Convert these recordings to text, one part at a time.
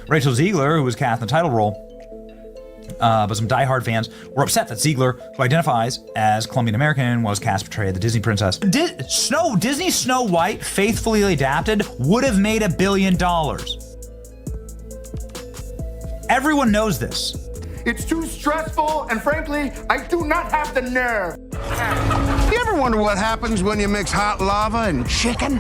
Rachel Zegler, who was cast in the title role, but some diehard fans were upset that Ziegler, who identifies as Colombian American, was cast to portray the Disney princess. Disney Snow White, faithfully adapted, would have made $1 billion. Everyone knows this. It's too stressful, and frankly, I do not have the nerve. You ever wonder what happens when you mix hot lava and chicken?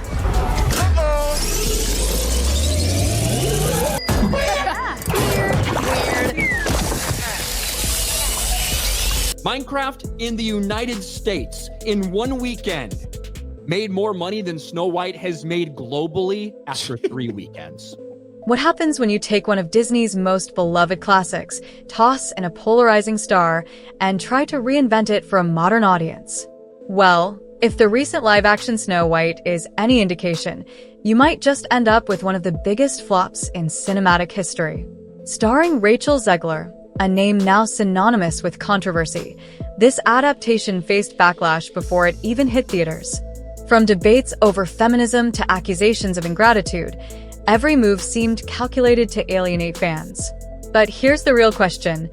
Minecraft in the United States in one weekend made more money than Snow White has made globally after 3 weekends. What happens when you take one of Disney's most beloved classics, toss in a polarizing star, and try to reinvent it for a modern audience? Well, if the recent live-action Snow White is any indication, you might just end up with one of the biggest flops in cinematic history. Starring Rachel Zegler, a name now synonymous with controversy, this adaptation faced backlash before it even hit theaters. From debates over feminism to accusations of ingratitude, every move seemed calculated to alienate fans. But here's the real question.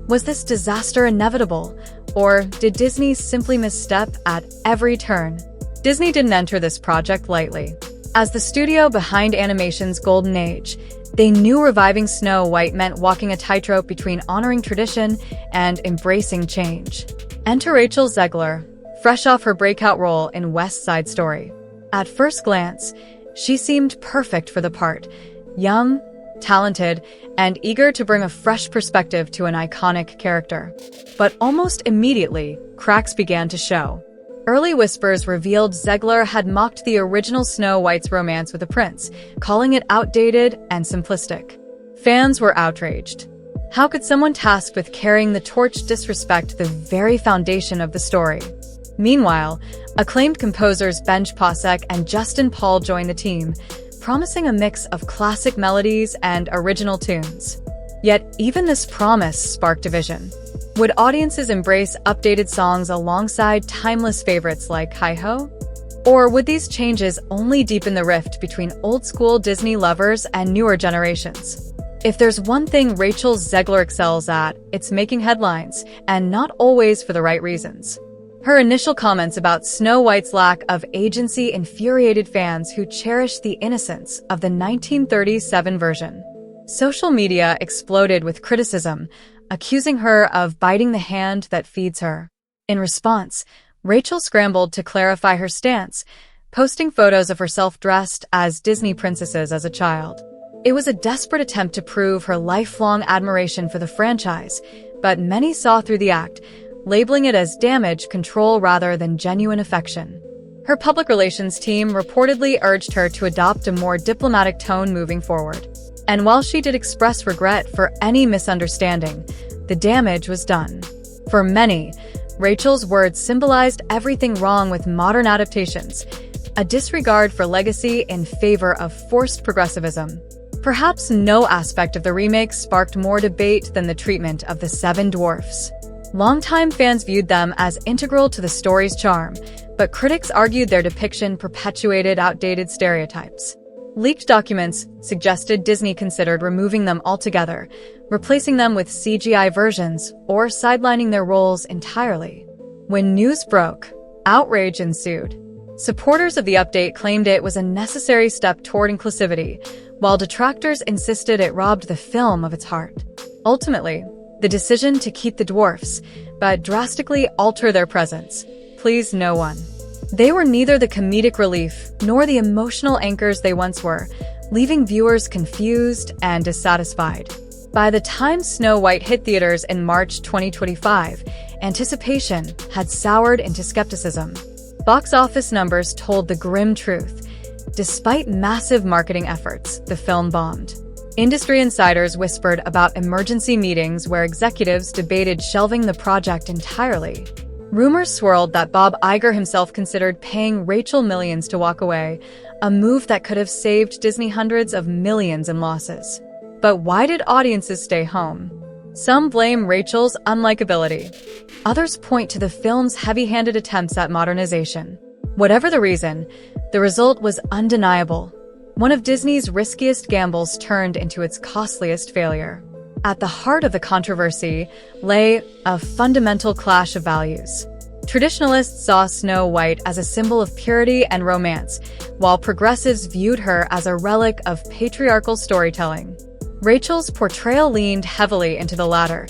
Was this disaster inevitable? Or did Disney simply misstep at every turn? Disney didn't enter this project lightly. As the studio behind animation's golden age, they knew reviving Snow White meant walking a tightrope between honoring tradition and embracing change. Enter Rachel Zegler, fresh off her breakout role in West Side Story. At first glance, she seemed perfect for the part, young, talented, and eager to bring a fresh perspective to an iconic character. But almost immediately, cracks began to show. Early whispers revealed Zegler had mocked the original Snow White's romance with a prince, calling it outdated and simplistic. Fans were outraged. How could someone tasked with carrying the torch disrespect the very foundation of the story? Meanwhile, acclaimed composers Benj Pasek and Justin Paul joined the team, promising a mix of classic melodies and original tunes. Yet even this promise sparked division. Would audiences embrace updated songs alongside timeless favorites like Hi-Ho? Or would these changes only deepen the rift between old-school Disney lovers and newer generations? If there's one thing Rachel Zegler excels at, it's making headlines, and not always for the right reasons. Her initial comments about Snow White's lack of agency infuriated fans who cherished the innocence of the 1937 version. Social media exploded with criticism, accusing her of biting the hand that feeds her. In response, Rachel scrambled to clarify her stance, posting photos of herself dressed as Disney princesses as a child. It was a desperate attempt to prove her lifelong admiration for the franchise, but many saw through the act, labeling it as damage control rather than genuine affection. Her public relations team reportedly urged her to adopt a more diplomatic tone moving forward. And while she did express regret for any misunderstanding, the damage was done. For many, Rachel's words symbolized everything wrong with modern adaptations, a disregard for legacy in favor of forced progressivism. Perhaps no aspect of the remake sparked more debate than the treatment of the Seven Dwarfs. Longtime fans viewed them as integral to the story's charm, but critics argued their depiction perpetuated outdated stereotypes. Leaked documents suggested Disney considered removing them altogether, replacing them with CGI versions, or sidelining their roles entirely. When news broke, outrage ensued. Supporters of the update claimed it was a necessary step toward inclusivity, while detractors insisted it robbed the film of its heart. Ultimately, the decision to keep the dwarfs, but drastically alter their presence, pleased no one. They were neither the comedic relief nor the emotional anchors they once were, leaving viewers confused and dissatisfied. By the time Snow White hit theaters in March 2025, anticipation had soured into skepticism. Box office numbers told the grim truth. Despite massive marketing efforts, the film bombed. Industry insiders whispered about emergency meetings where executives debated shelving the project entirely. Rumors swirled that Bob Iger himself considered paying Rachel millions to walk away, a move that could have saved Disney hundreds of millions in losses. But why did audiences stay home? Some blame Rachel's unlikability. Others point to the film's heavy-handed attempts at modernization. Whatever the reason, the result was undeniable. One of Disney's riskiest gambles turned into its costliest failure. At the heart of the controversy lay a fundamental clash of values. Traditionalists saw Snow White as a symbol of purity and romance, while progressives viewed her as a relic of patriarchal storytelling. Rachel's portrayal leaned heavily into the latter,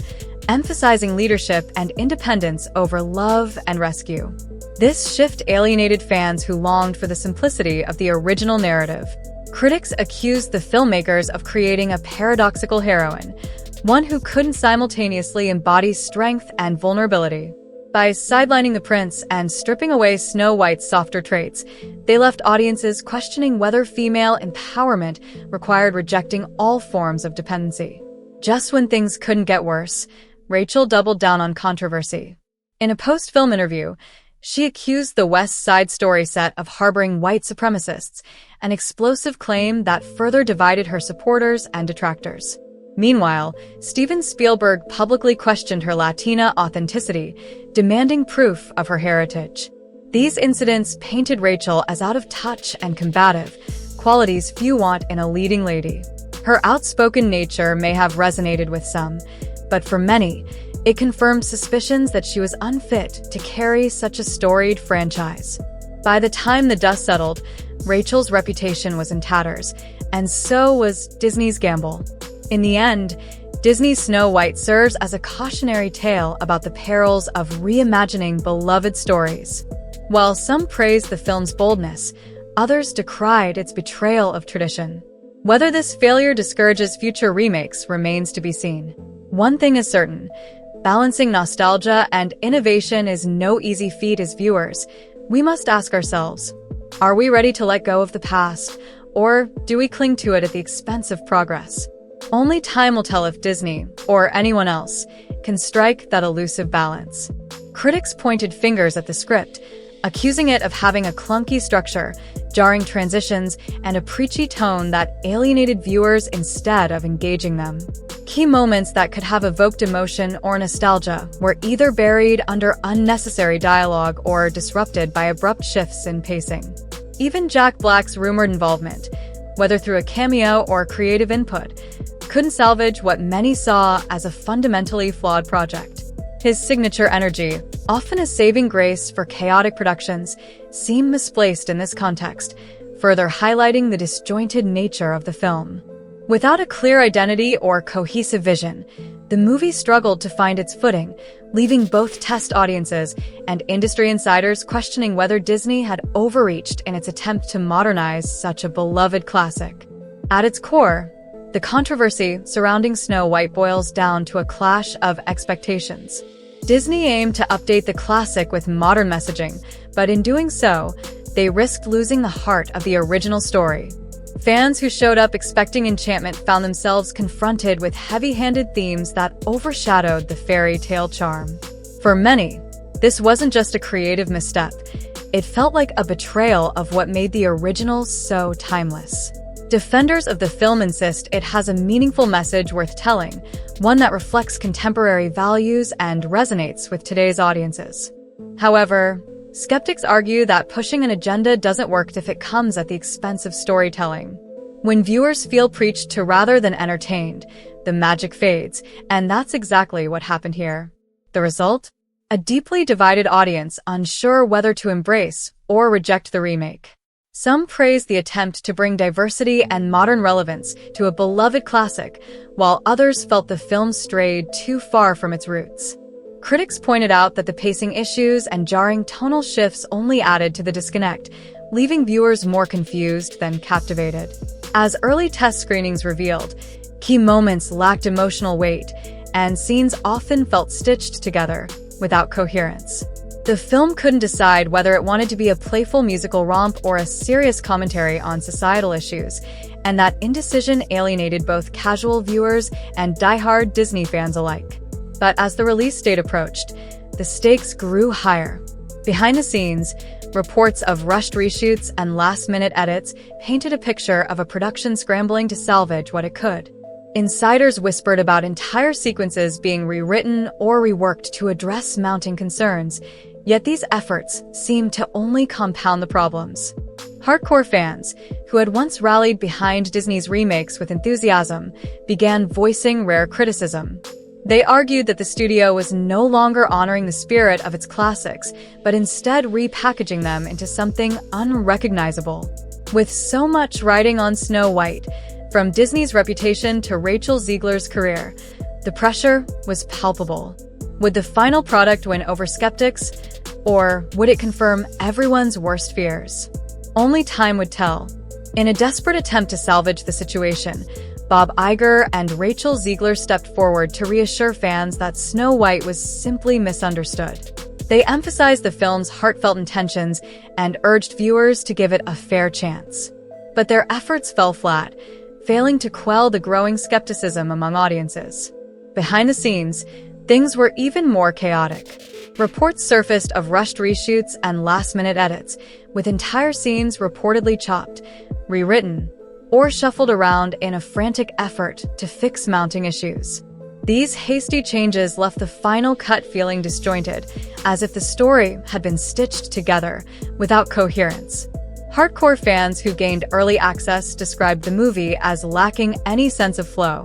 emphasizing leadership and independence over love and rescue. This shift alienated fans who longed for the simplicity of the original narrative. Critics accused the filmmakers of creating a paradoxical heroine, one who couldn't simultaneously embody strength and vulnerability. By sidelining the prince and stripping away Snow White's softer traits, they left audiences questioning whether female empowerment required rejecting all forms of dependency. Just when things couldn't get worse, Rachel doubled down on controversy. In a post-film interview, she accused the West Side Story set of harboring white supremacists, an explosive claim that further divided her supporters and detractors. Meanwhile, Steven Spielberg publicly questioned her Latina authenticity, demanding proof of her heritage. These incidents painted Rachel as out of touch and combative, qualities few want in a leading lady. Her outspoken nature may have resonated with some, but for many, it confirmed suspicions that she was unfit to carry such a storied franchise. By the time the dust settled, Rachel's reputation was in tatters, and so was Disney's gamble. In the end, Disney's Snow White serves as a cautionary tale about the perils of reimagining beloved stories. While some praised the film's boldness, others decried its betrayal of tradition. Whether this failure discourages future remakes remains to be seen. One thing is certain, balancing nostalgia and innovation is no easy feat as viewers. We must ask ourselves, are we ready to let go of the past, or do we cling to it at the expense of progress? Only time will tell if Disney, or anyone else, can strike that elusive balance. Critics pointed fingers at the script, accusing it of having a clunky structure, jarring transitions, and a preachy tone that alienated viewers instead of engaging them. Key moments that could have evoked emotion or nostalgia were either buried under unnecessary dialogue or disrupted by abrupt shifts in pacing. Even Jack Black's rumored involvement, whether through a cameo or creative input, couldn't salvage what many saw as a fundamentally flawed project. His signature energy, often a saving grace for chaotic productions, seemed misplaced in this context, further highlighting the disjointed nature of the film. Without a clear identity or cohesive vision, the movie struggled to find its footing, leaving both test audiences and industry insiders questioning whether Disney had overreached in its attempt to modernize such a beloved classic. At its core, the controversy surrounding Snow White boils down to a clash of expectations. Disney aimed to update the classic with modern messaging, but in doing so, they risked losing the heart of the original story. Fans who showed up expecting enchantment found themselves confronted with heavy-handed themes that overshadowed the fairy tale charm. For many, this wasn't just a creative misstep. It felt like a betrayal of what made the original so timeless. Defenders of the film insist it has a meaningful message worth telling, one that reflects contemporary values and resonates with today's audiences. However, skeptics argue that pushing an agenda doesn't work if it comes at the expense of storytelling. When viewers feel preached to rather than entertained, the magic fades, and that's exactly what happened here. The result? A deeply divided audience unsure whether to embrace or reject the remake. Some praised the attempt to bring diversity and modern relevance to a beloved classic, while others felt the film strayed too far from its roots. Critics pointed out that the pacing issues and jarring tonal shifts only added to the disconnect, leaving viewers more confused than captivated. As early test screenings revealed, key moments lacked emotional weight, and scenes often felt stitched together, without coherence. The film couldn't decide whether it wanted to be a playful musical romp or a serious commentary on societal issues, and that indecision alienated both casual viewers and die-hard Disney fans alike. But as the release date approached, the stakes grew higher. Behind the scenes, reports of rushed reshoots and last-minute edits painted a picture of a production scrambling to salvage what it could. Insiders whispered about entire sequences being rewritten or reworked to address mounting concerns, yet these efforts seemed to only compound the problems. Hardcore fans, who had once rallied behind Disney's remakes with enthusiasm, began voicing rare criticism. They argued that the studio was no longer honoring the spirit of its classics, but instead repackaging them into something unrecognizable. With so much riding on Snow White, from Disney's reputation to Rachel Zegler's career, the pressure was palpable. Would the final product win over skeptics, or would it confirm everyone's worst fears? Only time would tell. In a desperate attempt to salvage the situation, Bob Iger and Rachel Zegler stepped forward to reassure fans that Snow White was simply misunderstood. They emphasized the film's heartfelt intentions and urged viewers to give it a fair chance. But their efforts fell flat, failing to quell the growing skepticism among audiences. Behind the scenes, things were even more chaotic. Reports surfaced of rushed reshoots and last-minute edits, with entire scenes reportedly chopped, rewritten, or shuffled around in a frantic effort to fix mounting issues. These hasty changes left the final cut feeling disjointed, as if the story had been stitched together without coherence. Hardcore fans who gained early access described the movie as lacking any sense of flow.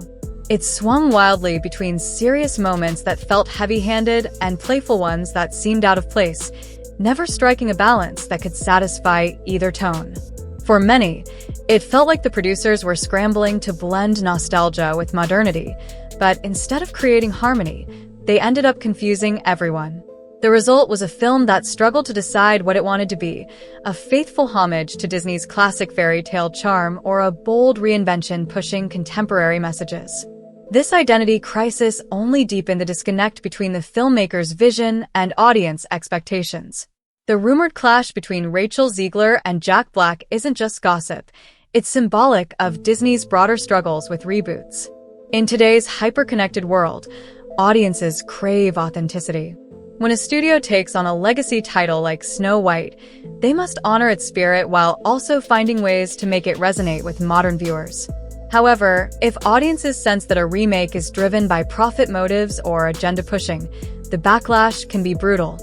It swung wildly between serious moments that felt heavy-handed and playful ones that seemed out of place, never striking a balance that could satisfy either tone. For many, it felt like the producers were scrambling to blend nostalgia with modernity, but instead of creating harmony, they ended up confusing everyone. The result was a film that struggled to decide what it wanted to be, a faithful homage to Disney's classic fairy tale charm or a bold reinvention pushing contemporary messages. This identity crisis only deepened the disconnect between the filmmaker's vision and audience expectations. The rumored clash between Rachel Zegler and Jack Black isn't just gossip, it's symbolic of Disney's broader struggles with reboots. In today's hyper-connected world, audiences crave authenticity. When a studio takes on a legacy title like Snow White, they must honor its spirit while also finding ways to make it resonate with modern viewers. However, if audiences sense that a remake is driven by profit motives or agenda pushing, the backlash can be brutal.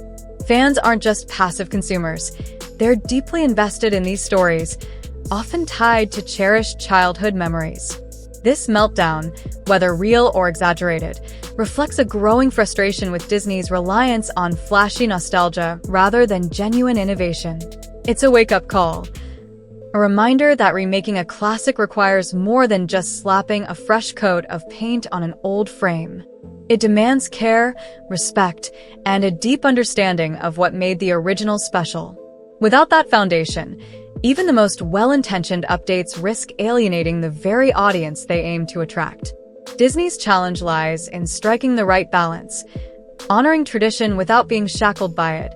Fans aren't just passive consumers. They're deeply invested in these stories, often tied to cherished childhood memories. This meltdown, whether real or exaggerated, reflects a growing frustration with Disney's reliance on flashy nostalgia rather than genuine innovation. It's a wake-up call. A reminder that remaking a classic requires more than just slapping a fresh coat of paint on an old frame. It demands care, respect, and a deep understanding of what made the original special. Without that foundation, even the most well-intentioned updates risk alienating the very audience they aim to attract. Disney's challenge lies in striking the right balance, honoring tradition without being shackled by it,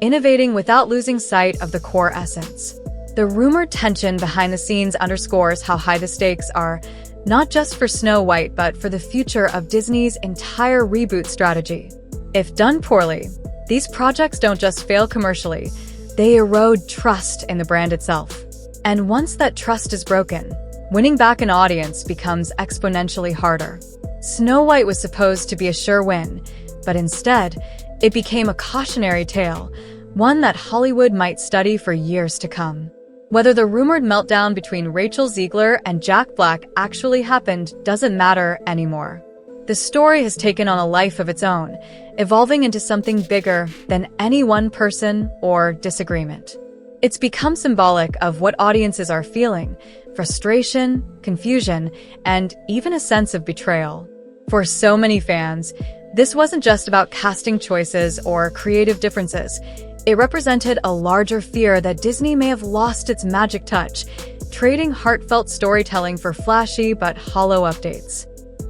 innovating without losing sight of the core essence. The rumored tension behind the scenes underscores how high the stakes are, not just for Snow White but for the future of Disney's entire reboot strategy. If done poorly, these projects don't just fail commercially, they erode trust in the brand itself. And once that trust is broken, winning back an audience becomes exponentially harder. Snow White was supposed to be a sure win, but instead, it became a cautionary tale, one that Hollywood might study for years to come. Whether the rumored meltdown between Rachel Zegler and Jack Black actually happened doesn't matter anymore. The story has taken on a life of its own, evolving into something bigger than any one person or disagreement. It's become symbolic of what audiences are feeling: frustration, confusion, and even a sense of betrayal. For so many fans, this wasn't just about casting choices or creative differences. It represented a larger fear that Disney may have lost its magic touch, trading heartfelt storytelling for flashy but hollow updates.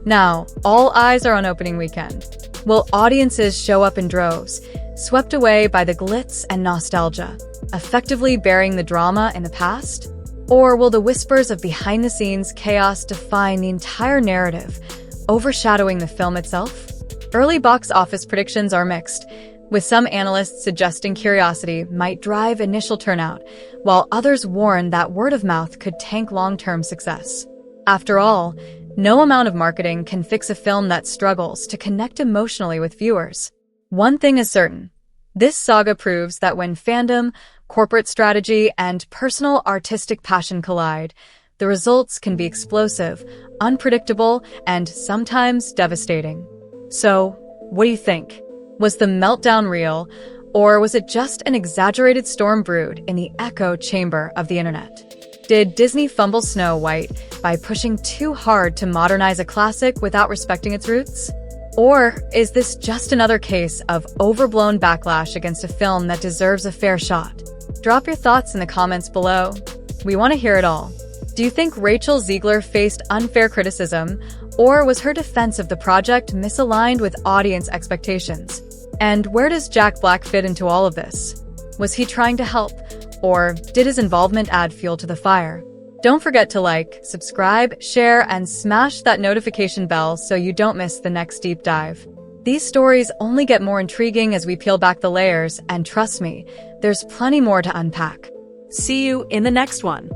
Now, all eyes are on opening weekend. Will audiences show up in droves, swept away by the glitz and nostalgia, effectively burying the drama in the past? Or will the whispers of behind-the-scenes chaos define the entire narrative, overshadowing the film itself? Early box office predictions are mixed, with some analysts suggesting curiosity might drive initial turnout, while others warn that word of mouth could tank long-term success. After all, no amount of marketing can fix a film that struggles to connect emotionally with viewers. One thing is certain: this saga proves that when fandom, corporate strategy, and personal artistic passion collide, the results can be explosive, unpredictable, and sometimes devastating. So, what do you think? Was the meltdown real, or was it just an exaggerated storm brewed in the echo chamber of the internet? Did Disney fumble Snow White by pushing too hard to modernize a classic without respecting its roots? Or is this just another case of overblown backlash against a film that deserves a fair shot? Drop your thoughts in the comments below. We want to hear it all. Do you think Rachel Zegler faced unfair criticism, or was her defense of the project misaligned with audience expectations? And where does Jack Black fit into all of this? Was he trying to help, or did his involvement add fuel to the fire? Don't forget to like, subscribe, share, and smash that notification bell so you don't miss the next deep dive. These stories only get more intriguing as we peel back the layers, and trust me, there's plenty more to unpack. See you in the next one.